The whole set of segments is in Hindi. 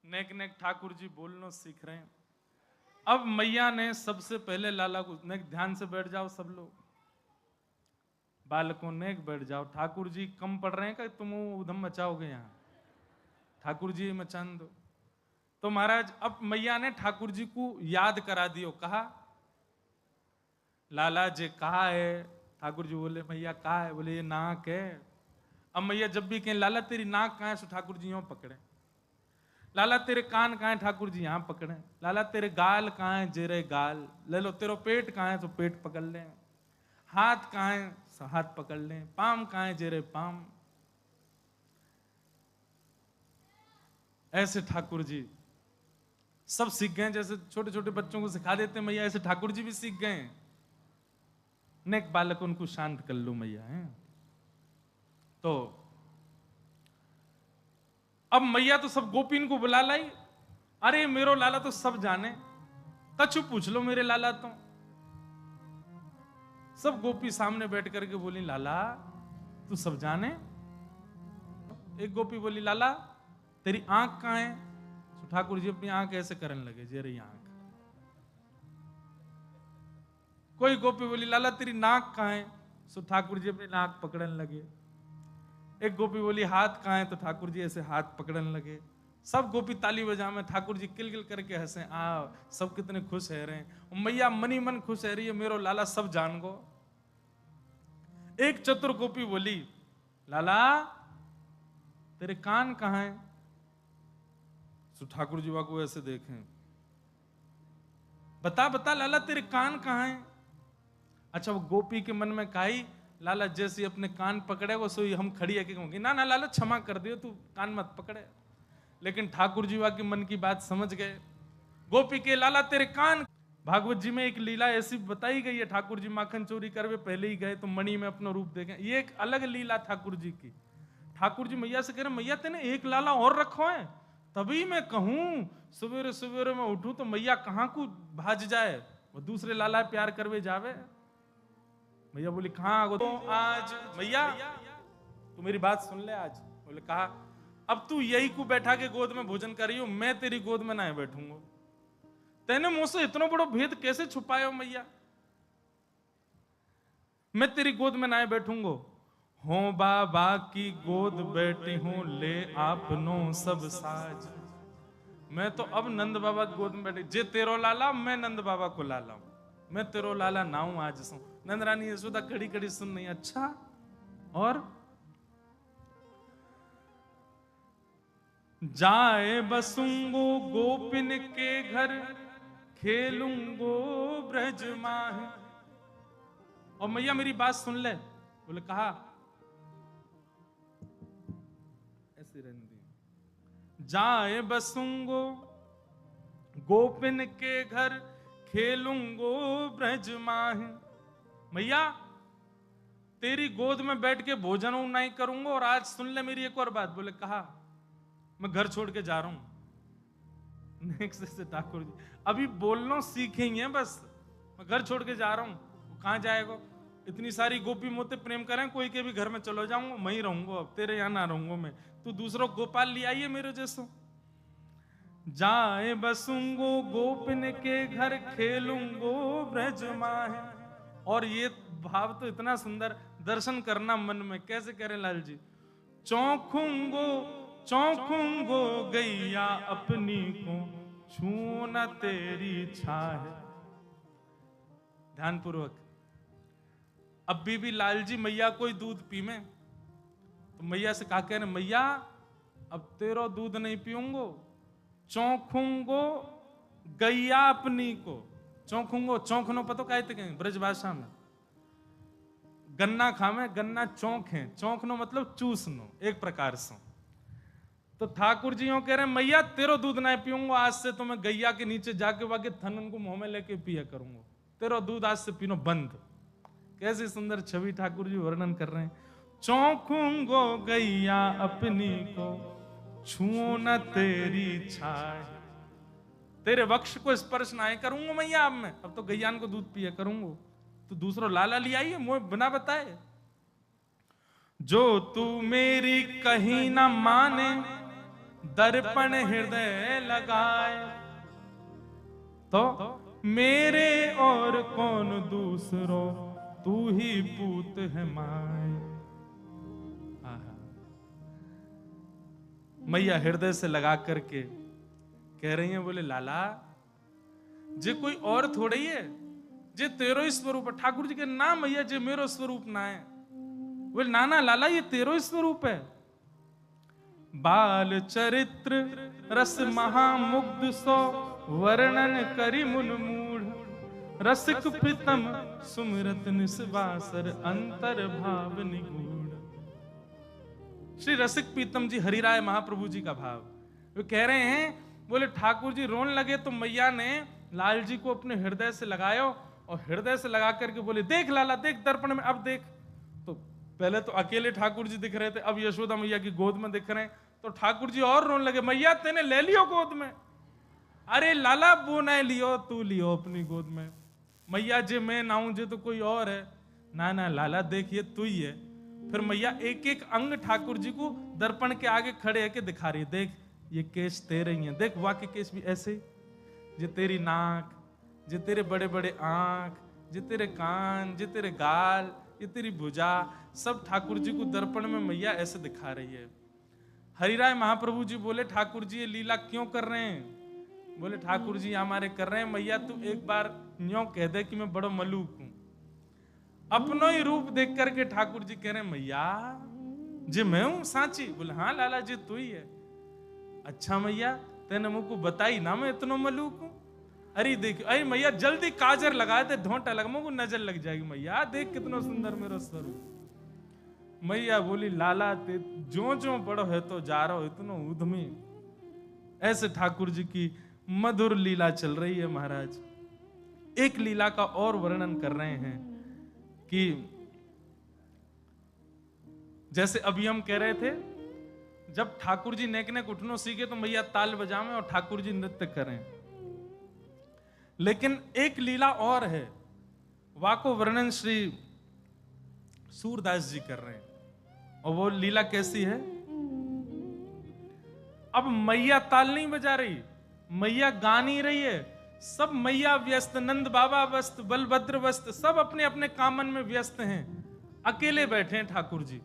नेक नेक ठाकुर जी बोलना सीख रहे हैं। अब मैया ने सबसे पहले लाला को, नेक ध्यान से बैठ जाओ सब लोग, बालकों नेक बैठ जाओ। ठाकुर जी कम पढ़ रहे हैं कि तुम उधम मचाओगे यहाँ? ठाकुर जी मचान दो। तो महाराज अब मैया ने ठाकुर जी को याद करा दियो, कहा लाला जी कहा है? ठाकुर जी बोले मैया कहा है? बोले ये नाक है। अब मैया जब भी कहें लाला तेरी नाक कहाँ है, सो ठाकुर जी यूं पकड़े। लाला तेरे कान कहाँ है? ठाकुर जी यहां पकड़े। लाला तेरे गाल कहाँ है? जेरे गाल। ले लो तेरो पेट कहाँ है? तो पेट पकड़ ले। हाथ कहाँ है? सो हाथ पकड़ ले। पाम कहाँ है? जेरे पाम। ऐसे ठाकुर जी सब सीख गए, जैसे छोटे छोटे बच्चों को सिखा देते मैया, ऐसे ठाकुर जी भी सीख गए। नेक बालक उनको शांत कर लो मैया है। तो अब मैया तो सब गोपीन को बुला लाई। अरे मेरो लाला तो सब जाने, कछु पूछ लो मेरे लाला तो। सब गोपी सामने बैठ करके बोली लाला तू सब जाने। एक गोपी बोली लाला तेरी आंख कहाँ है? तो ठाकुर जी अपनी आंख ऐसे करने लगे, जे रही आंख। कोई गोपी बोली लाला तेरी नाक कहाँ है? सो ठाकुर जी अपनी नाक पकड़ने लगे। एक गोपी बोली हाथ कहाँ है? तो ठाकुर जी ऐसे हाथ पकड़ने लगे। सब गोपी ताली बजा में, ठाकुर जी किलकिल करके हंसे, आ सब कितने खुश है रहे हैं। मैया मनी मन खुश है रही है, मेरो लाला सब जान गो। एक चतुर गोपी बोली लाला तेरे कान कहाँ है? सो ठाकुर जी को ऐसे देखें, बता बता लाला तेरे कान कहाँ है? अच्छा वो गोपी के मन में काई, लाला जैसे अपने कान पकड़े वो सोई हम खड़ी है कि कहूंगी ना ना लाला क्षमा कर दियो, तू कान मत पकड़े। लेकिन ठाकुर जी के मन की बात समझ गए। गोपी के लाला तेरे कान। भागवत जी में एक लीला ऐसी बताई गई है, ठाकुर जी माखन चोरी करवे पहले ही गए तो मणि में अपना रूप देखें। ये एक अलग लीला ठाकुर जी की। ठाकुर जी मैया से कह रहे मैया तेने एक लाला और रखो है, तभी मैं कहूं सवेरे सवेरे में उठूं तो मैया कहां को भाज जाए, वो दूसरे लाला प्यार करवे जावे। मैया बोली कहां तो आज मैया तू मेरी बात सुन ले आज। बोले कहा अब तू यही को बैठा के गोद में भोजन करियो, मैं तेरी गोद में ना बैठूंगा। तेने मुझसे इतना बड़ा भेद कैसे छुपायो मैया? मैं तेरी गोद में ना बैठूंगा। हो बाबा की गोद बैठी हूं ले आपनो सब साज। मैं तो अब नंद बाबा की गोद में बैठी, जे तेरो लाला मैं नंद बाबा को लाला हूं, मैं तेरो लाला ना हूं आज सो। नंद रानी यशोदा कड़ी कड़ी सुन नहीं। अच्छा और जाए बसूंगो गोपिन के घर खेलूंगो ब्रज माह। और मैया मेरी बात सुन ले। बोले कहा ऐसी रंदी जाए बसूंगो गोपिन के घर खेलूंगो ब्रज माह। मैया तेरी गोद में बैठ के भोजन नहीं करूंगा। और आज सुन ले मेरी एक और बात। बोले कहा मैं घर छोड़ के जा रहा हूं। नेक्स्ट से ठाकुर जी अभी बोलना सीखेंगे बस, मैं घर छोड़ के जा रहा हूं। वो कहां जाएगा? इतनी सारी गोपी मोते प्रेम करें, कोई के भी घर में चलो जाऊंगा, मैं ही रहूंगा, अब तेरे यहां ना रहूंगा मैं। तू दूसरों गोपाल ले आइए मेरे जैसो। जाए बसूंगो गोपिन के घर खेलूंगो ब्रज माहे। और ये भाव तो इतना सुंदर, दर्शन करना मन में। कैसे करें लाल जी? चौंकूंगो चौंकूंगो गैया अपनी को छू न तेरी छाह। ध्यान पूर्वक। अब भी लाल जी मैया कोई दूध पी में तो मैया से कहा कह रहे मैया अब तेरो दूध नहीं पीऊंगो, चौंकूंगो गैया अपनी को। चौंकूंगो चौंकनो पतो कहते कहें ब्रज भाषा में, गन्ना खामे गन्ना चौंक है, चौंकनो मतलब चूसनो एक प्रकार से। तो ठाकुर जी कह रहे मैया तेरो दूध नहीं पीऊंगा, आज से तो मैं गैया के नीचे जाके वाके थन उनको मुंह में लेके पिया करूंगा, तेरो दूध आज से पीनो बंद। कैसी सुंदर छवि ठाकुर जी वर्णन कर रहे हैं। चौंकूंगो गैया अपनी को छू न तेरी छाय। तेरे वक्ष को स्पर्श ना करूंगा मैया, अब मैं अब तो गैयान को दूध पिया करूंगा। तो दूसरों लाला ले आइए मुझे बिना बताए। जो तू मेरी कहीं ना माने दर्पण हृदय लगाए, तो मेरे और कौन दूसरो, तू ही पूत है माए। मैया हृदय से लगा करके कह रही हैं, बोले लाला जे कोई और थोड़ी है, जे तेरो ही स्वरूप है। ठाकुर जी के ना मैया जे मेरो स्वरूप ना है। बोले नाना लाला ये तेरो ही स्वरूप है। बाल चरित्र रस महामुग्ध सो, वर्णन करी मुन मूढ़, रसिक प्रीतम सुमिरत निस्वासर, अंतर भाव निगूढ़। श्री रसिक प्रीतम जी हरिराय महाप्रभु जी का भाव वो कह रहे हैं। बोले ठाकुर जी रोन लगे तो मैया ने लाल जी को अपने हृदय से लगायो, और हृदय से लगा करके बोले देख लाला देख दर्पण में, अब देख। तो पहले तो अकेले ठाकुर जी दिख रहे थे, अब यशोदा मैया की गोद में दिख रहे हैं। तो ठाकुर जी और रोने लगे, मैया तेने ले लियो गोद में। अरे लाला वो नहीं लियो, तू लियो अपनी गोद में। मैया जे मैं ना हूं, जे तो कोई और है। ना ना लाला देख ये तू ही है। फिर मैया एक एक अंग ठाकुर जी को दर्पण के आगे खड़े है के दिखा रही है, देख ये केश तेरे ही हैं, देख वाके केश भी ऐसे ही, जे तेरी नाक, जे तेरे बड़े बड़े आंख, जे तेरे कान, जे तेरे गाल, ये तेरी भुजा, सब ठाकुर जी को दर्पण में मैया ऐसे दिखा रही है। हरिराय महाप्रभु जी बोले ठाकुर जी ये लीला क्यों कर रहे हैं? बोले ठाकुर जी हमारे कर रहे हैं, मैया तू एक बार न्यों कह दे कि मैं बड़ो मलूक हूं। अपनो ही रूप देख करके ठाकुर जी कह रहे हैं, मैया जे मैं हूं सांची? बोले हाँ लाला जी तू ही है। अच्छा मैया तेने मुझको बताई ना मैं इतनो मलूक हूं। अरे देख, अरे मैया जल्दी काजर लगा दे, ढोंटा लगा, मुझको नजर लग जाएगी। मैया देख कितना सुंदर मेरा स्वरूप। मैया बोली लाला ते जो जो बड़ो है तो जा रहा हो, इतनो उद्यमी। ऐसे ठाकुर जी की मधुर लीला चल रही है महाराज। एक लीला का और वर्णन कर रहे हैं कि जैसे अभी हम कह रहे थे, जब ठाकुर जी नेक नेक उठनो सीखे तो मैया ताल बजावे और ठाकुर जी नृत्य करें। लेकिन एक लीला और है, वाको वर्णन श्री सूरदास जी कर रहे हैं। और वो लीला कैसी है? अब मैया ताल नहीं बजा रही, मैया गा नहीं रही है, सब मैया व्यस्त, नंद बाबा व्यस्त, बलभद्र व्यस्त, सब अपने अपने कामन में व्यस्त हैं। अकेले बैठे हैं ठाकुर जी,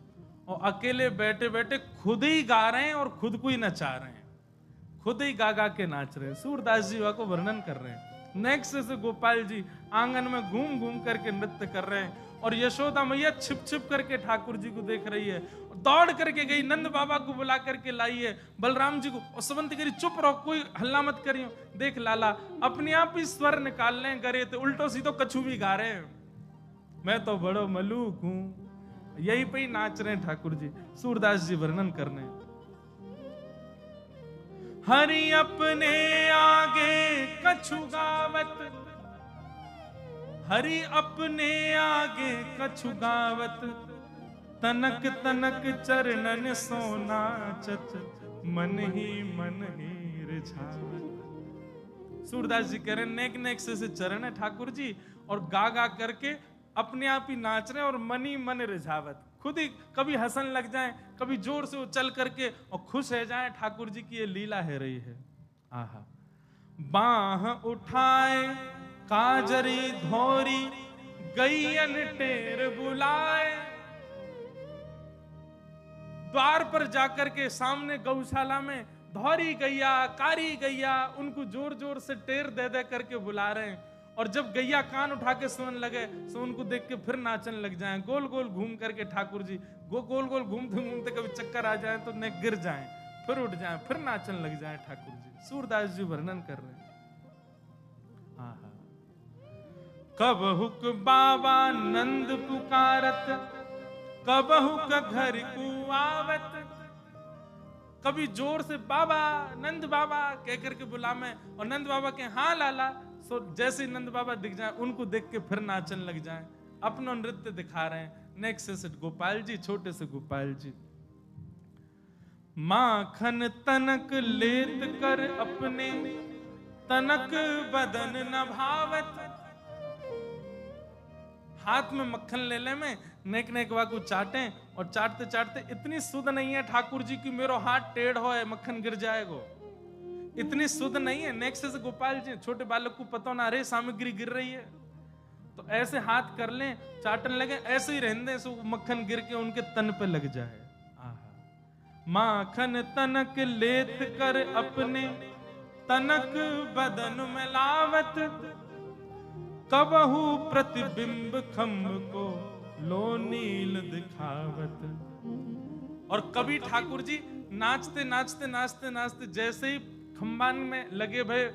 और अकेले बैठे बैठे खुद ही गा रहे हैं और खुद को ही नचा रहे हैं, खुद ही गा गा के नाच रहे हैं। सूरदास जी को वर्णन कर रहे हैं। नेक्स्ट से गोपाल जी आंगन में घूम घूम करके नृत्य कर रहे हैं, और यशोदा मैया छिप छिप करके ठाकुर जी को देख रही है। दौड़ करके गई, नंद बाबा को बुला करके लाई है, बलराम जी को, और सुबंती करी चुप रहो, कोई हल्ला मत करियो। देख लाला अपने आप ही स्वर निकाल लें गरे थे, उल्टो सीधो कछु भी गा रहे हैं, मैं तो बड़ो मलूक हूं। यही पे ही नाच रहे हैं ठाकुर जी। सूरदास जी वर्णन करने, हरि अपने आगे कछु गावत, हरि अपने आगे कछु गावत, तनक तनक चरणन सोना चच, मन ही रिझावत। सूरदास जी कह रहे नेक नेक से चरण है ठाकुर जी, और गा गा करके अपने आप ही नाच रहे हैं, और मन ही मन रिझावत, खुद ही कभी हंसन लग जाए, कभी जोर से उछल करके और खुश रह जाए। ठाकुर जी की ये लीला है रही है। आहा, बाह उठाए काजरी धोरी, गैयन टेर बुलाए। द्वार पर जाकर के सामने गौशाला में धौरी गैया, कारी गैया, उनको जोर जोर से टेर दे दे करके बुला रहे हैं। और जब गैया कान उठा के सुन लगे तो उनको देख के फिर नाचन लग जाएं, गोल गोल घूम करके ठाकुर जी गोल गोल घूमते घूमते कभी चक्कर आ जाए तो न गिर जाएं, फिर उठ जाएं, फिर नाचन लग जाएं ठाकुर जी। सूरदास जी वर्णन कर रहे हैं। आहा, कबहुक बाबा नंद पुकारत, कबहुक घर को आवत। कभी जोर से बाबा, नंद बाबा कह करके बुला में, और नंद बाबा के हाँ लाला। सो जैसे नंद बाबा दिख जाए उनको देख के फिर नाचन लग जाए, अपना नृत्य दिखा रहे हैं। नेक्स्ट से गोपाल जी, छोटे से गोपाल जी, माखन तनक लेत कर अपने, तनक बदन न भावत। हाथ में मक्खन ले ले में नेक नेक वाकू चाटे, और चाटते चाटते इतनी सुध नहीं है ठाकुर जी की मेरो हाथ टेढ़ हो है मक्खन गिर जाएगा, इतनी सुध नहीं है। नेक्स्ट से गोपाल जी छोटे बालक को पता ना रे सामग्री गिर रही है, तो ऐसे हाथ कर लें चाटने लगे, ऐसे ही रहने सो मक्खन गिर के उनके तन पे लग जाए। माखन तनक लेत कर अपने तनक बदन में लावत, कबहू प्रतिबिंब खम्ब को लो नील दिखावत। और कभी ठाकुर जी नाचते नाचते नाचते नाचते जैसे ही खंबान में लगे भय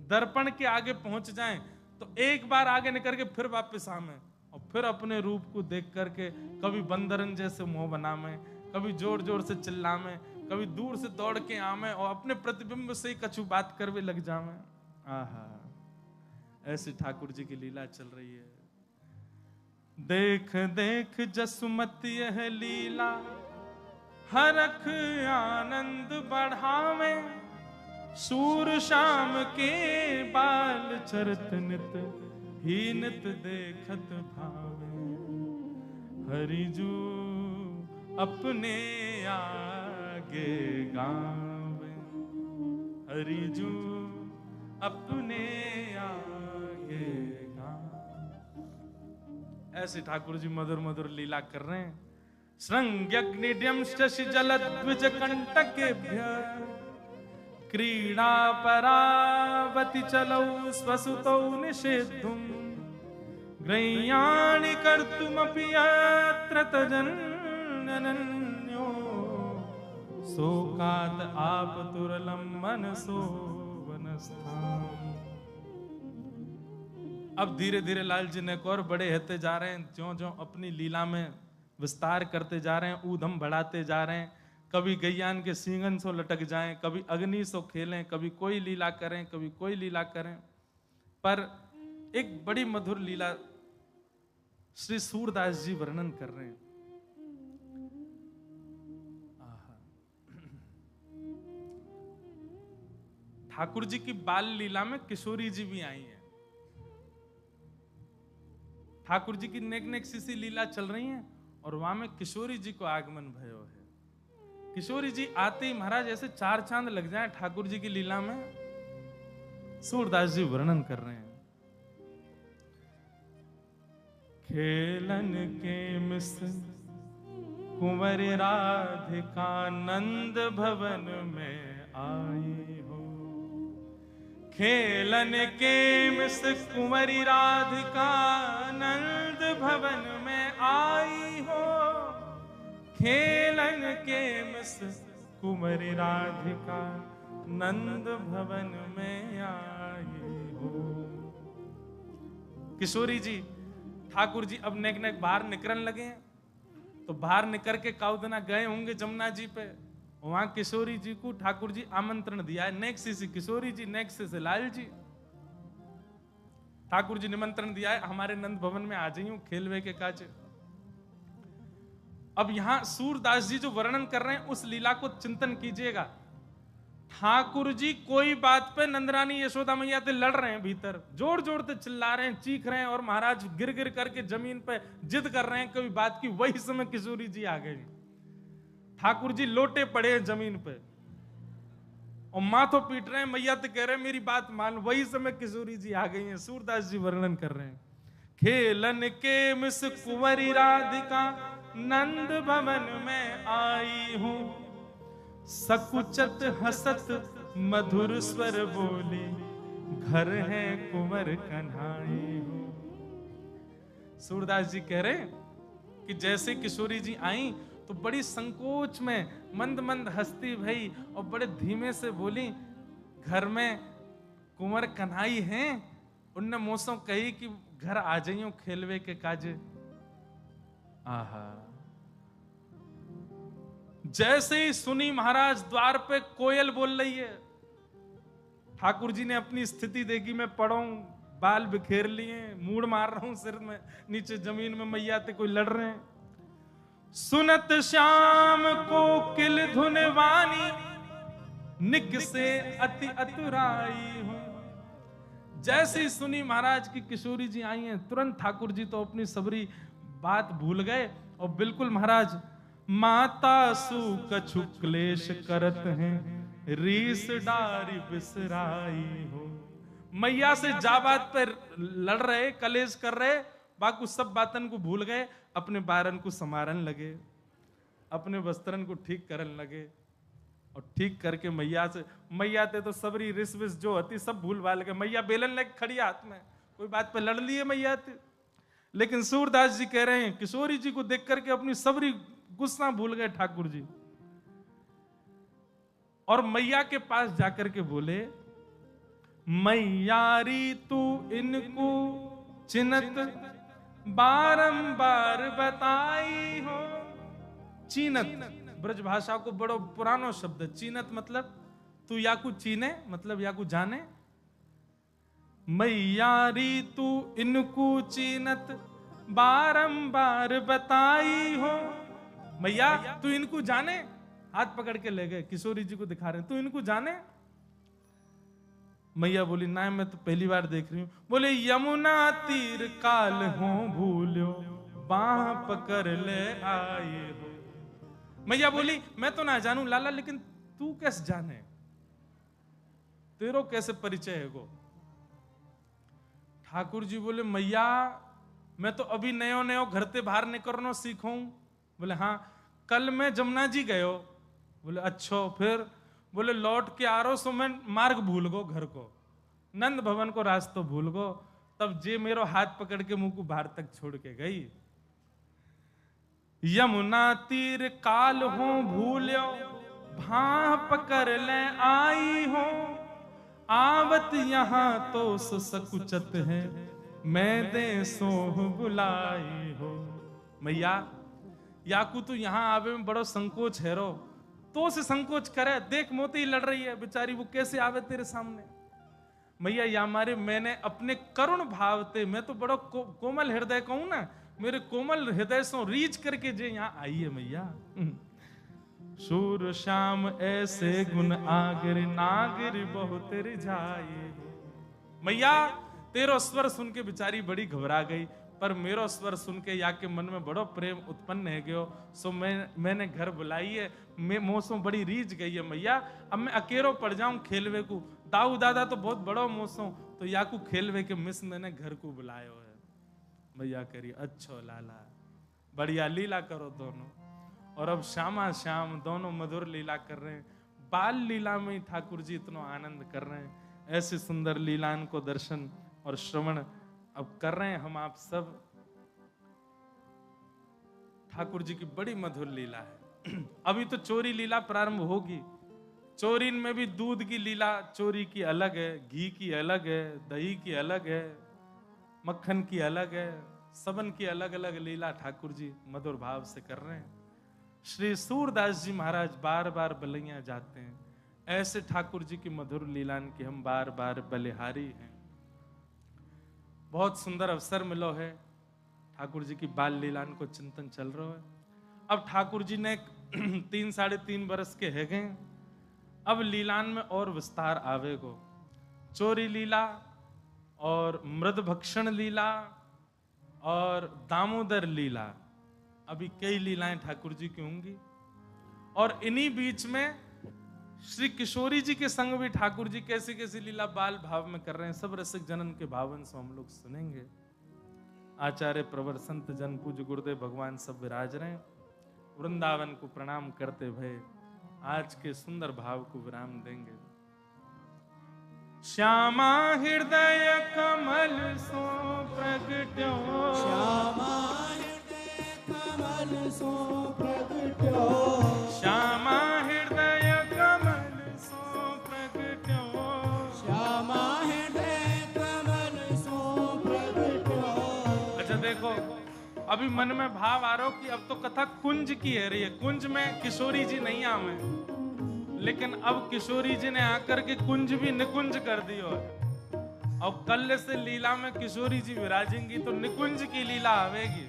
दर्पण के आगे पहुंच जाएं, तो एक बार आगे निकल के फिर वापस आवे, और फिर अपने रूप को देख करके कभी बंदरन जैसे मुंह बनावे, कभी जोर जोर से चिल्लावे, कभी दूर से दौड़ के आवे, और अपने प्रतिबिंब से ही कछु बात करवे लग जावे। आहा, ऐसी ठाकुर जी की लीला चल रही है। देख देख जसुमती यह लीला, हरख आनंद बढ़ावे, सूर शाम के बाल चरत नित ही नित देखत भावे। हरिजू अपने आगे गावे, हरिजू अपने आगे गावे। ऐसे ठाकुर जी मधुर मधुर लीला कर रहे हैं। श्रृंग्यग्निड्यं शशि जलद्विज कंटकेभ्य, क्रीड़ा परावति चलौ स्वसुतौ निषेद्धुम, ग्रह्याणि कर्तुमपि यत्र तजन्यो, शोकात् आपतुरलं मनसो वनस्थाम्। अब धीरे धीरे लाल जी ने और बड़े होते जा रहे हैं, ज्यों ज्यों अपनी लीला में विस्तार करते जा रहे हैं, ऊधम बढ़ाते जा रहे हैं। कभी गैयान के सींगन सो लटक जाएं, कभी अग्नि सो खेलें, कभी कोई लीला करें, कभी कोई लीला करें। पर एक बड़ी मधुर लीला श्री सूरदास जी वर्णन कर रहे हैं। ठाकुर जी की बाल लीला में किशोरी जी भी आई हैं। ठाकुर जी की नेक नेक सी लीला चल रही है, और वहां में किशोरी जी को आगमन भयो है। किशोरी जी आते ही महाराज ऐसे चार चांद लग जाए ठाकुर जी की लीला में। सूरदास जी वर्णन कर रहे हैं। खेलन के मिस कुंवर राधिका नंद भवन में आई हो, खेलन के मिस कुंवरी राधिका नंद भवन में आई हो, खेलन के मिस कुंवरी राधिका नंद भवन में आई हो। किशोरी जी ठाकुर जी अब नेक नेक बाहर निकलने लगे हैं, तो बाहर निकल के काउदना गए होंगे जमुना जी पे, वहां किशोरी जी को ठाकुर जी आमंत्रण दिया है। नेक्स्ट से किशोरी जी, नेक्स्ट से लाल जी, ठाकुर जी निमंत्रण दिया है हमारे नंद भवन में आ जाइए खेलवे के काज। अब यहां सूरदास जी जो वर्णन कर रहे हैं उस लीला को चिंतन कीजिएगा। ठाकुर जी कोई बात पे नंदरानी यशोदा मैया से लड़ रहे हैं, भीतर जोर जोर से चिल्ला रहे हैं, चीख रहे हैं, और महाराज गिर गिर करके जमीन पे जिद कर रहे हैं कोई बात की। वही समय किशोरी जी आ गए। ठाकुर जी लोटे पड़े हैं जमीन पे और माथों पीट रहे हैं, मैया तो कह रहे हैं मेरी बात मान। वही समय किशोरी जी आ गई हैं। सूरदास जी वर्णन कर रहे हैं। खेलन के मिस कुंवरी राधिका नंद भवन में आई हूं, सकुचत हसत मधुर स्वर बोली, घर है कुंवर कन्हाई हूं। सूरदास जी कह रहे हैं कि जैसे किशोरी जी आई तो बड़ी संकोच में मंद मंद हंसती भई और बड़े धीमे से बोली, घर में कुंवर कन्हाई हैं। उनने मोसों कही कि घर आ जाइयो खेलवे के काजे। आहा, जैसे ही सुनी महाराज द्वार पे कोयल बोल रही है। ठाकुर जी ने अपनी स्थिति देखी, मैं पड़ा हूं, बाल बिखेर लिए, मूड मार रहा हूं सिर में, नीचे जमीन में मैया ते कोई लड़ रहे हैं। सुनत श्याम को किल धुन वानी, निक से अति अतुराई हूं, जैसे ही सुनी महाराज की किशोरी जी आई हैं, तुरंत ठाकुर जी तो अपनी सबरी बात भूल गए और बिल्कुल महाराज, माता सु कछु क्लेश करत हैं, रीस डारी बिसराई हो। मैया से जा बात पर लड़ रहे, कलेश कर रहे, बाकी सब बातन को भूल गए, अपने बारन को समारन लगे, अपने वस्त्रन को ठीक करन लगे और ठीक करके मैया ते तो सबरी रिस विस जो होती सब भूल भाल गए। मैया बेलन लेके खड़ी हाथ में, कोई बात पे लड़ लिए मैया ते। लेकिन सूरदास जी कह रहे हैं किशोरी जी को देख करके अपनी सबरी गुस्सा भूल गए ठाकुर जी, और मैया के पास जाकर के बोले, मैयारी तू इनको चिन्हत बारंबार बताई हो। चीनत ब्रज भाषा को बड़ो पुरानो शब्द है। चीनत मतलब तू या को चीने, मतलब या को जाने। मैयारी तू इनको चीनत बारंबार बताई हो। मैया तू इनको जाने, हाथ पकड़ के ले गए, किशोरी जी को दिखा रहे हैं, तू इनको जाने। मैया बोली ना, मैं तो पहली बार देख रही हूं। बोले यमुना तीर काल हो भूलो, बाह पकड़ ले आए हो। मैया बोली मैं तो ना जानू लाला, लेकिन तू कैसे जाने, तेरो कैसे परिचय है गो। ठाकुर जी बोले मैया मैं तो अभी नयो नयो घर ते बाहर निकलनो सीखूं। बोले हाँ, कल मैं जमुना जी गयो। बोले अच्छो, फिर? बोले लौट के आ रो सो मैं मार्ग भूल गो, घर को नंद भवन को रास्ता भूल गो। तब जे मेरो हाथ पकड़ के मुंह को बाहर तक छोड़ के गई। यमुना तीर काल हो भूल्यो, भां पकड़ ले आई हो। आवत यहां तो सकुचत है, मैं दे सोह बुलाई हो। मैया याकू तू यहां आवे में बड़ो संकोच है रो, तो से संकोच करे, देख मोती लड़ रही है बेचारी, वो कैसे आवे तेरे सामने। मैया या मारे मैंने अपने करुण भाव ते, मैं तो बड़ो कोमल हृदय कहूं ना, मेरे कोमल हृदय से रीच करके जे यहाँ आई है मैया। सूर श्याम ऐसे गुण आगर, नागर बहुत रिझाए। मैया तेरो स्वर सुन के बेचारी बड़ी घबरा गई, पर मेरो स्वर सुन के या के मन में बड़ो प्रेम उत्पन्न है गयो। सो मैंने घर बुलाई है, मैं मौसम बड़ी रीझ गई है मैया। अब मैं अकेलो पड़ जाऊं खेलवे को, दाऊ दादा तो बहुत बड़ो मौसम, तो या को खेलवे के मिस मैंने घर को बुलायो है। मैया करी अच्छो लाला, बढ़िया लीला करो दोनों। और अब श्यामा श्याम दोनों मधुर लीला कर रहे हैं। बाल लीला में ही ठाकुर जी इतना आनंद कर रहे हैं। ऐसे सुंदर लीलान को दर्शन और श्रवण अब कर रहे हैं हम आप सब। ठाकुर जी की बड़ी मधुर लीला है। अभी तो चोरी लीला प्रारंभ होगी। चोरी में भी दूध की लीला चोरी की अलग है, घी की अलग है, दही की अलग है, मक्खन की अलग है, सबन की अलग अलग लीला ठाकुर जी मधुर भाव से कर रहे हैं। श्री सूरदास जी महाराज बार बार बलैया जाते हैं। ऐसे ठाकुर जी की मधुर लीलान की हम बार बार बलिहारी हैं। बहुत सुंदर अवसर मिलो है, ठाकुर जी की बाल लीलान को चिंतन चल रहा है। अब ठाकुर जी ने 3-3.5 बरस के है गए, अब लीलान में और विस्तार आवेगो। चोरी लीला और मृद भक्षण लीला और दामोदर लीला, अभी कई लीलाएं ठाकुर जी की होंगी। और इन्हीं बीच में श्री किशोरी जी के संग भी ठाकुर जी कैसी कैसी लीला बाल भाव में कर रहे हैं, सब रसिक जनन के भावन से हम लोग सुनेंगे। आचार्य प्रवर संत जन पूज्य गुरुदेव भगवान सब विराज रहे हैं। वृंदावन को प्रणाम करते भय आज के सुंदर भाव को विराम देंगे। श्यामा हृदय कमल सो प्रगट्यो, श्यामा हृदय कमल सो प्रगट्यो, श्यामा हृदय कमल सो प्रगट्यो, श्यामा हृदय कमल सो प्रगट्यो। अच्छा देखो, अभी मन में भाव आ रहा हो कि अब तो कथा कुंज की है रही है। कुंज में किशोरी जी नहीं आवे, लेकिन अब किशोरी जी ने आकर के कुंज भी निकुंज कर दियो है। और कल से लीला में किशोरी जी विराजेंगी तो निकुंज की लीला आवेगी।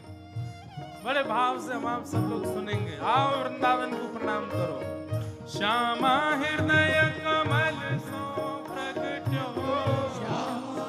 बड़े भाव से हम आप सब लोग सुनेंगे। आओ वृंदावन को प्रणाम करो। श्यामा हृदय कमल सो प्रगट्यो, श्यामा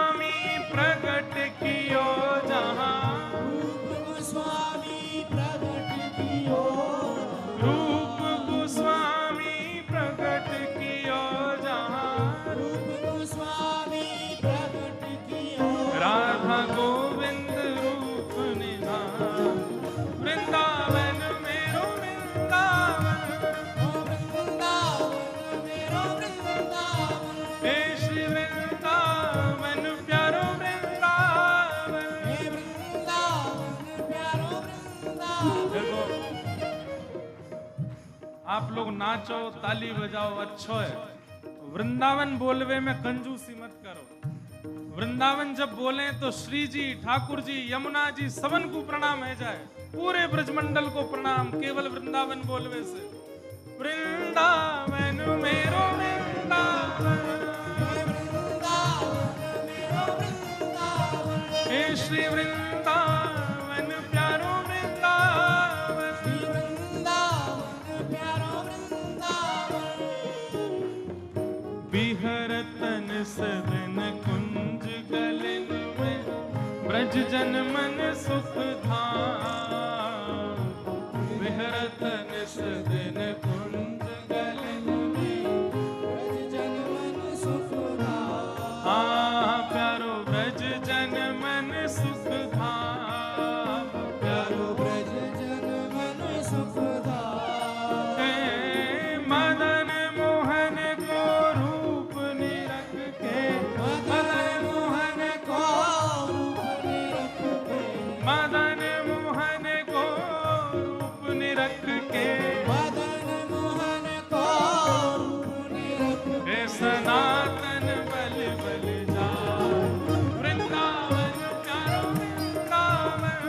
गोस्वामी प्रकट कियो जहाँ, रूप गोस्वामी प्रकट कियो, रूप गोस्वामी प्रकट कियो जहाँ, रूप गोस्वामी प्रकट कियो, राधा गोविंद रूप निधान, वृंदावन मेरो वृंदावन, ओ वृंदावन मेरो वृंदावन, हे श्री वृंदावन प्यारो वृंदावन। हे वृंदावन प्यारो वृंदावन। देखो, आप लोग नाचो ताली बजाओ अच्छो है, वृंदावन बोलवे में कंजूसी मत करो। वृंदावन जब बोले तो श्री जी, ठाकुर जी, यमुना जी सबन को प्रणाम है जाए, पूरे ब्रजमंडल को प्रणाम केवल वृंदावन बोलवे से। वृंदावन मेरो वृंदावन, हे वृंदावन मेरो वृंदावन, हे श्री वृंदावन प्यारो वृंदावन। श्री वृंदावन प्यारो वृंदावन। बिहरतन सदन कुंज गलन में, ब्रज जन मन सुख धाम। बिहरतन सदन कुंज गलन में, ब्रज जन मन सुख धाम। प्यारो ब्रज जन मन सुख धाम, प्यारो ब्रज जन मन सुख धाम। हे मदन मोहन को रूप निरख के, मदन मोहन को रूप निरख के, मदन मोहन को रूप निरख के, मदन मोहन को रूप निरख के, हे सनातन बल बल जाए, वृंदावन प्यारो वृंदावन,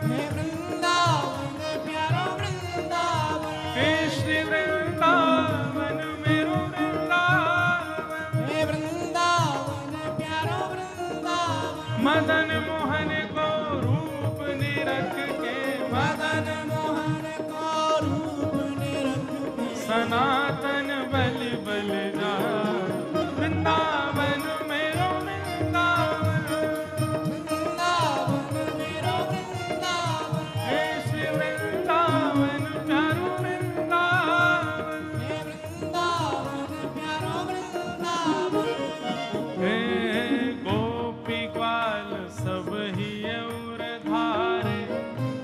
हे वृंदावन प्यारो वृंदावन, हे श्री वृंदावन मेरो वृंदावन। हे वृंदावन प्यारो वृंदावन, मदन मोहन को रूप निरख के, मदन मोहन को रूप निरख के, सनातन बल बल जाए, वृंदावन मेरो वृंदावन, वृंदावन मेरो वृंदावन, हे श्री वृंदावन प्यारो वृंदावन। हे वृंदावन प्यारो वृंदावन। हे गोपी ग्वाल सब ही और धारे,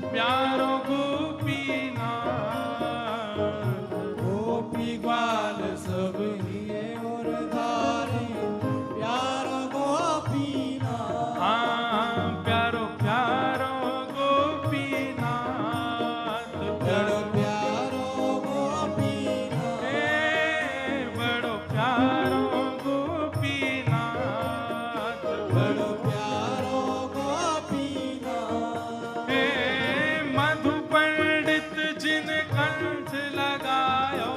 प्यारो गोपीनाथ। गोपी ग्वाल सब हिये और धारे, प्यारो गोपीनाथ। प्यारो प्यारो गोपीनाथ, बड़ो प्यारो गोपीनाथ, हे बड़ो प्यारो गोपीनाथ, बड़ो प्यारो गोपीनाथ। हे मधु पंडित जिन कंठ लगायो,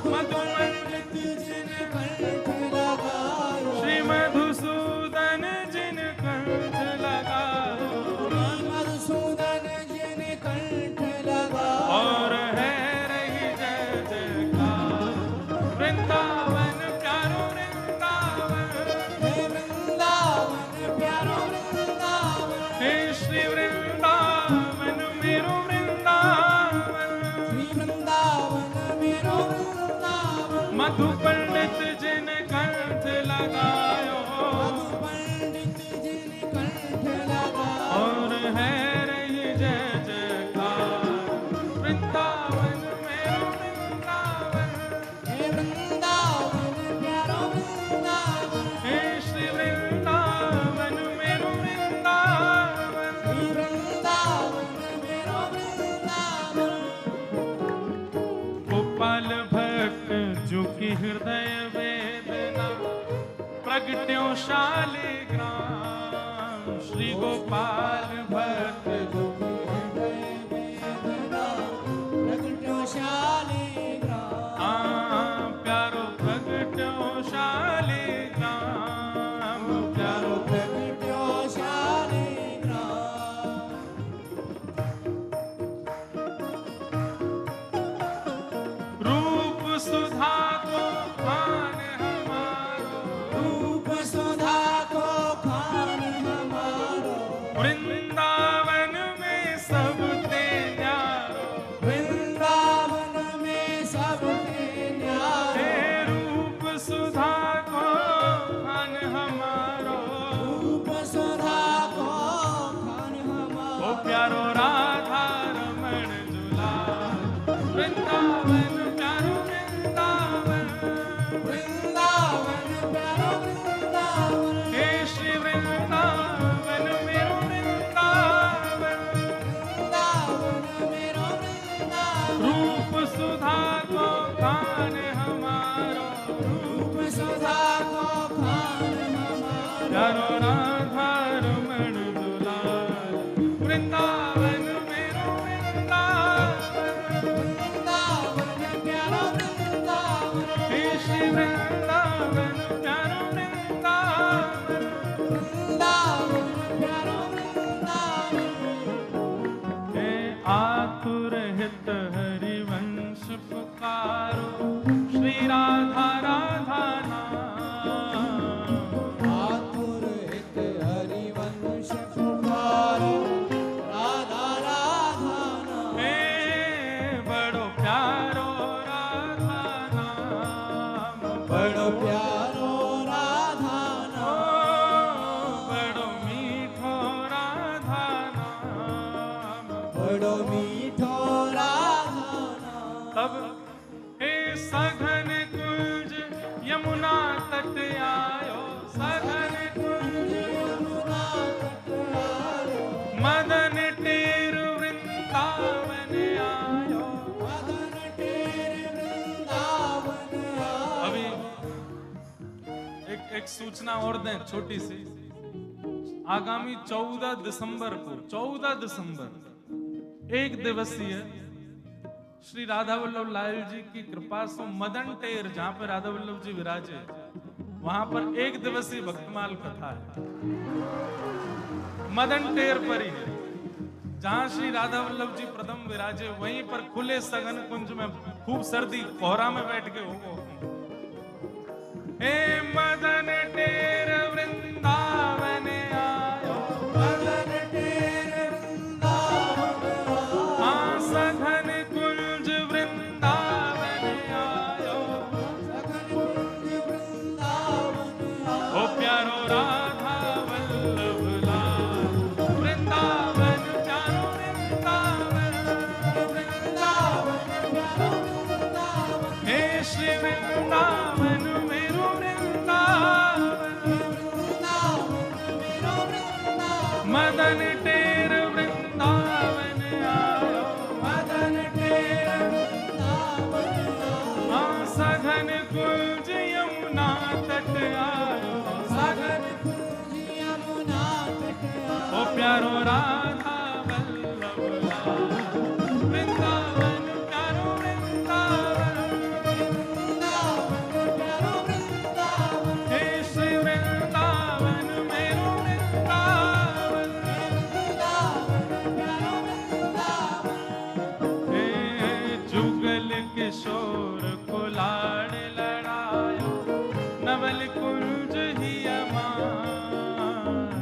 मधु पंडित जिन कंठ लगायो, श्री मधुसूदन जिन कंठ लगायो, श्री मधुसूदन जिन कंठ लगायो, और है रही जय जयकार, वृंदावन प्यारो वृंदावन, हे वृंदावन प्यारो वृंदावन, हे श्री वृंदावन मेरो वृंदावन। श्री वृंदावन मेरो वृंदावन, मधु पंडित जिन कंठ लगायो, मधु पंडित जिन कंठ लगायो, और है रही जय जयकार, वृंदावन मेरो वृंदावन, हे वृंदावन प्यारो वृंदावन, हे श्री वृंदावन मेरो वृंदावन। श्री वृंदावन मेरो वृंदावन। गोपाल भक्त जो की हृदय वेदना, प्रगट्यो शालिग्राम, श्री गोपाल भक्त जो की हृदय वेदना, प्रगट्यो शालिग्राम, प्यारो प्रगट्यो शालिग्राम, प्यारो प्रगट्यो शालिग्राम। रूप सुधा को खान हमारो, रूप सुधा को खान बड़ो मीठो राधा नाम। तब हे सघन कुंज यमुना तट आयो, सघन कुंज यमुना तट आयो, मदन टेर वृंदावन आयो। मदन टेर वृंदावन आयो। अभी एक सूचना और दें छोटी सी। आगामी 14 दिसंबर को, 14 दिसंबर एक दिवसीय श्री राधा वल्लभ लाल जी की कृपा से मदन टेर, जहां पर राधा वल्लभ जी विराजे, वहां पर एक दिवसीय भक्तमाल कथा है। मदन टेर पर ही है, जहां श्री राधा वल्लभ जी प्रथम विराजे, वहीं पर खुले सघन कुंज में खूब सर्दी कोहरा में बैठ के हो। हे मदन टेर वृंदावन आयो, मदन टेर वृंदावन आयो, हाँ सघन कुंज वृंदावन आयो। सघन कुंज वृंदावन आयो। ओ प्यारो राधा वल्लभ लाल, वृंदावन प्यारो वृंदावन, वृंदावन प्यारो वृंदावन, हे श्री वृंदावन मेरो मदन टेर वृंदावन आयो, मदन टेर वृंदावन आयो, हाँ सघन कुंज यमुना तट आयो, सघन कुंज यमुना तट आयो। ओ प्यारो राधा वल्लभ लाल, वृंदावन प्यारो वृंदावन, वृंदावन प्यारो वृंदावन, हे श्री वृंदावन मेरो वृंदावन, वृंदावन प्यारो वृंदावन, हे जुगल किशोर को लाड़ लड़ायो, नवल कुंज ही अमान।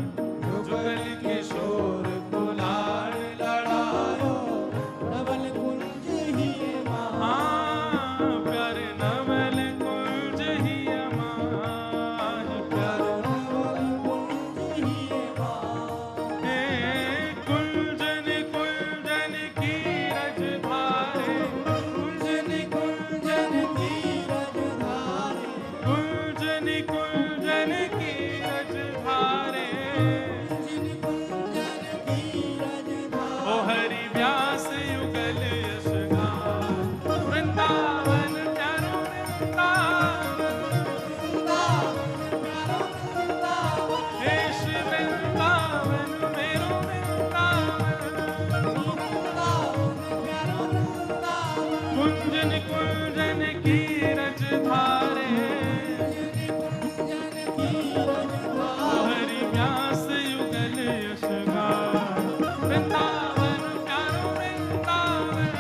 जुगल किशोर को लाड़ लड़ायो, नवल कुंज ही मान। हाँ प्यारे नवल कुंज ही अमान। प्यारो नवल कुंज ही मान। हे कुंजन कुंजन की रजधारे, कुंजन कुंजन की रजधारे, कुंजन कुंजन की रजधारे। कुंजन कुंजन की रजधारे। ओ हरि व्यास युगल यश गान, वृंदावन प्यारो वृंदावन, वृंदावन प्यारो वृंदावन, हे श्री वृंदावन मेरो वृंदावन। वृंदावन प्यारो वृंदावन, कुंजन कुंजन की रजधारे, कुंजन की ओ रजधारे। हरि व्यास युगल यश गान, वृंदावन प्यारो वृंदावन,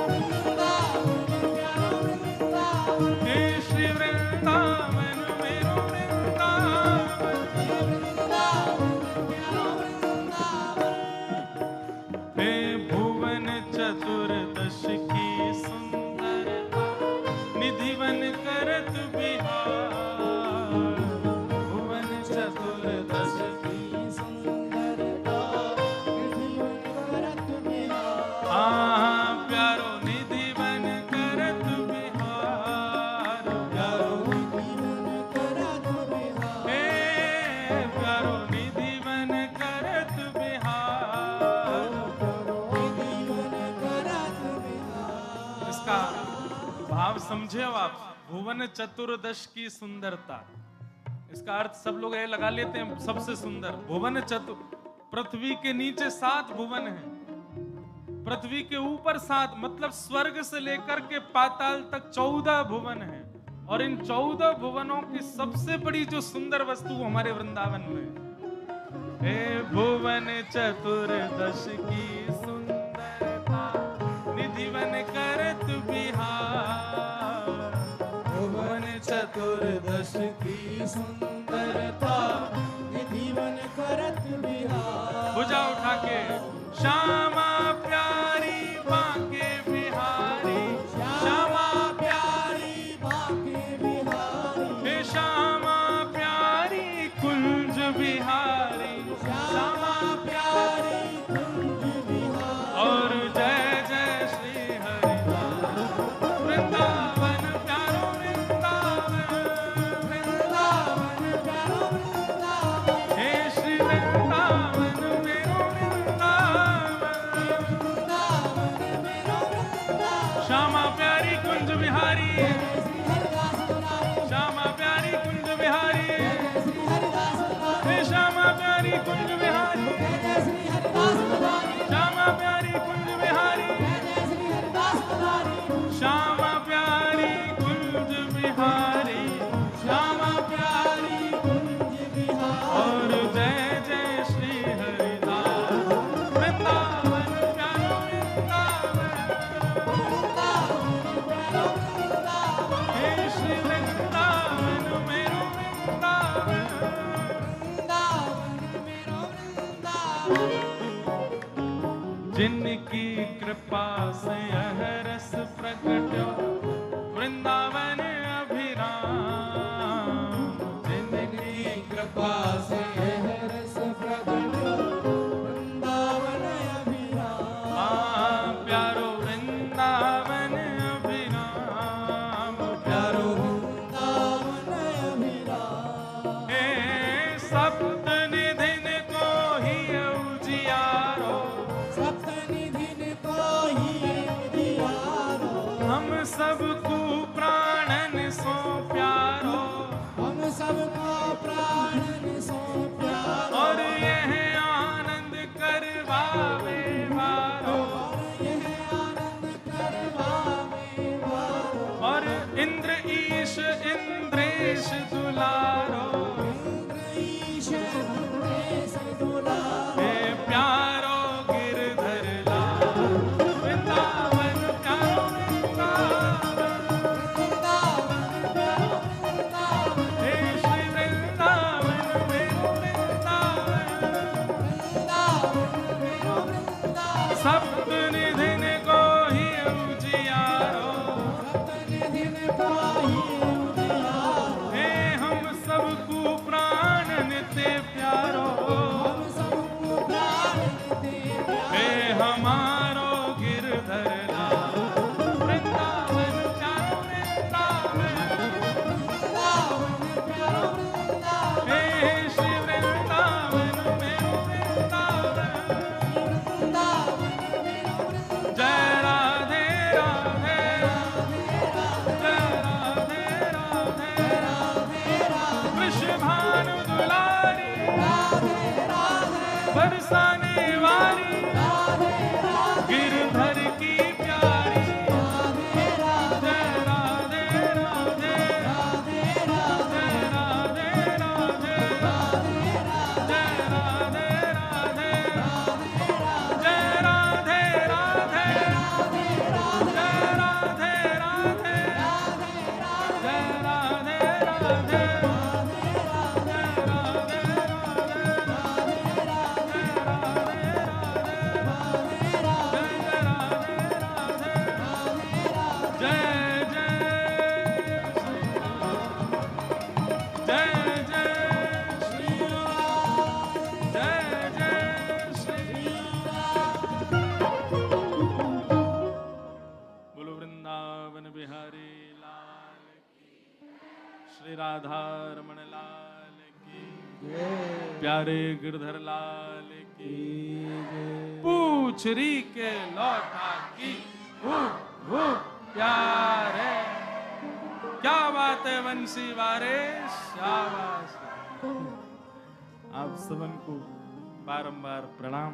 वृंदावन प्यारो वृंदावन, हे श्री वृंदावन मेरो वृंदावन। वृंदावन प्यारो वृंदावन, हे भुवन चतुर्दश की सुंदरता, निधिवन करत बिहार। भुवन चतुर्दश की सुंदरता, जीवन करत बिहार। हाँ प्यारो निधिवन करत बिहार। प्यारो जीवन करत बिहार। हे प्यारो निधिवन करत बिहार। जीवन करत बिहार। इसका भाव समझे हो आप? भुवन चतुर्दश की सुंदरता, इसका अर्थ सब लोग ये लगा लेते हैं सबसे सुंदर। भुवन पृथ्वी के नीचे 7 भुवन हैं, पृथ्वी के ऊपर 7, मतलब स्वर्ग से लेकर के पाताल तक 14 भुवन हैं। और इन 14 भुवनों की सबसे बड़ी जो सुंदर वस्तु हमारे वृंदावन में है। हे भुवन चतुर्दश की सुंदरता, निधिवन करत बिहार। भुवन चतुर्दश की सुंदरता, जीवन करत बिहार। भुजा उठा के श्यामा प्यारी बांके बिहारी, श्यामा प्यारी बांके बिहारी, हे श्यामा प्यारी कुंज बिहारी। श्यामा प्यारी कुंज बिहारी। और प्यारी कुंज बिहारी, जय जय श्री हरिदास मदारी, श्यामा प्यारी कुंज बिहारी, जय जय श्री हरिदास मदारी, श्यामा प्यारी कुंज बिहारी, श्यामा प्यारी कुंज बिहारी, और जय जय श्री हरिदास वृंदावन प्यारो वृंदावन, हे श्री वृंदावन मेरो वृंदावन, जिनकी कृपा से यह रस प्रकट्यो वृंदावन अभिराम, जिनकी कृपा से यह रस प्रगट्यो वृंदावन अभिराम, प्यारो वृंदावन अभिराम, प्यारो वृंदावन अभिराम, हे सप्त निधिन को ही उजियारो, सप्तनिधिन को ही उजियारो, हम सबको प्राणन सो प्यारो, हम सबको प्राणन सो प्यारो, और यह आनंद करवावे वारो, यह आनंद करवावे वारो, और इंद्र ईश इंद्रेश दुलारो, ईश इंद्रेश दुलारो, हे प्यारो गिरधर लाल वृंदावन, प्यारो वृंदावन, वृंदावन प्यारो वृंदावन, हे श्री वृंदावन मेरो वृंदावन, वृंदावन मेरो वृंदावन, सप्त निधिन को ही उजियारो, सप्तनिधिन को ही उजियारो, हे हम सबको प्राण नित्य प्यारो, हम सबको प्राण दे हे हमारो गिरधर लाल वृंदावन, प्यारो वृंदावन, वृंदावन प्यारो वृंदावन, हे श्री वृंदावन मेरो वृंदावन, वृंदावन मेरो वृंदावन, जय राधे राधे, जय राधे राधे, राधे राधे वृषभानु दुलारी, राधे राधे बरसाने वाली, राधे राधे गिरधर की प्यारी, राधे राधे जय राधे राधे, राधे राधे जय राधे राधे, जय राधे राधे, जय राधे राधे, जय राधे राधे, जय राधे राधे, जय राधे बोलो वृंदावन बिहारी लाल की, श्री राधा रमण लाल की, प्यारे गिरधर लाल की, पूछरी के लौटा की प्यारे, क्या बात है वंशी वारे, शाबाश। आप सबन को बारंबार प्रणाम।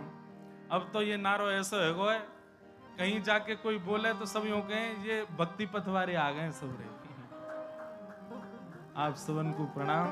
अब तो ये नारो ऐसा है, कहीं जाके कोई बोले तो सब यूं कहें ये भक्ति पथ वाले आ गए सब रे। आप सबन को प्रणाम।